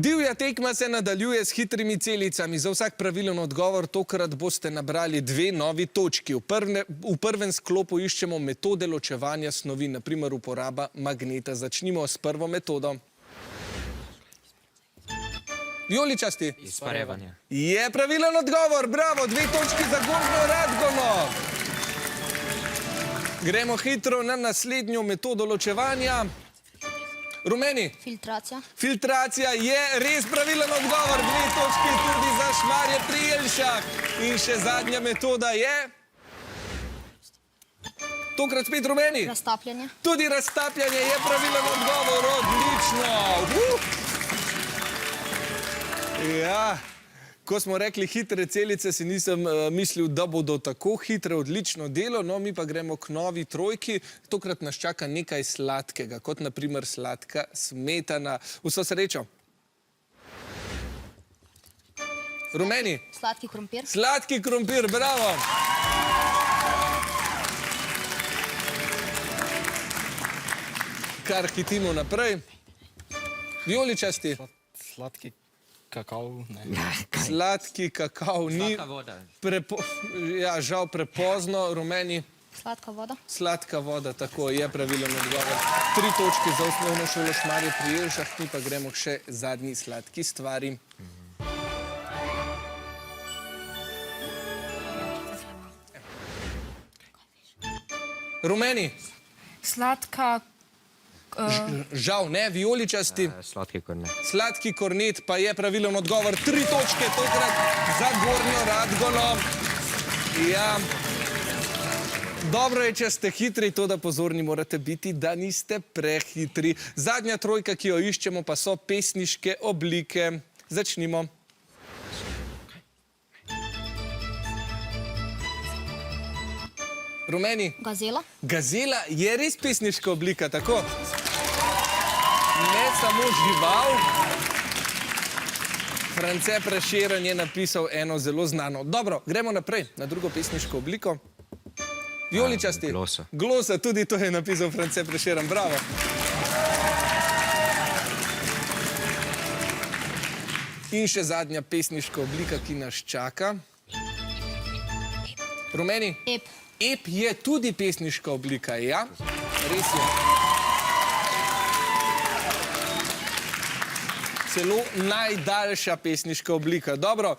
Divja tekma se nadaljuje s hitrimi celicami. Za vsak pravilen odgovor tokrat boste nabrali 2 novi točki. V prvem sklopu iščemo metode ločevanja snovi, na primer uporaba magneta. Začnimo s prvo metodo. Vijoličasti? Izparevanje. Je pravilen odgovor, bravo, 2 točki za Gornjo Radgono. Gremo hitro na naslednjo metodo ločevanja. Rumeni? Filtracija. Filtracija je res pravilen odgovor, 2 točki tudi za Šmarje pri Jelšah. In še zadnja metoda je... Tokrat spet rumeni. Raztapljanje. Tudi raztapljanje je pravilen odgovor, odlično. Ja, ko smo rekli hitre celice, si nisem mislil, da bodo tako hitre, odlično delo, no mi pa gremo k novi trojki. Tokrat nas čaka nekaj sladkega, kot na primer sladka smetana. Vso srečo. Rumeni? Sladki krompir. Sladki krompir, bravo. Kar hitimo naprej. Vijoličasti? Sladki kakav, ne. Sladki kakav ni... Sladka voda. Ja, žal prepozno. Rumeni? Sladka voda. Sladka voda, tako je pravilen odgovor. 3 točke za osnovno šolo Šmarje pri Jelšah, mi pa gremo k še zadnji sladki stvari. Rumeni? Sladka... Žal ne, vijoličasti. Sladki kornet. Sladki kornet pa je pravilen odgovor. 3 točke tokrat za Gornjo Radgono. Ja. Dobro je, če ste hitri, to da pozorni morate biti, da niste prehitri. Zadnja trojka, ki jo iščemo, pa so pesniške oblike. Začnimo. Rumeni? Gazela. Gazela je res pesniška oblika, tako? Ne samo žival. France Prešeren je napisal eno zelo znano. Dobro, gremo naprej na drugo pesniško obliko. Vijoličasti? Glosa. Glosa, tudi to je napisal France Prešeren, bravo. In še zadnja pesniška oblika, ki nas čaka. Rumeni? Ep. Ep je tudi pesniška oblika, ja? Res je. Celo najdaljša pesniška oblika. Dobro.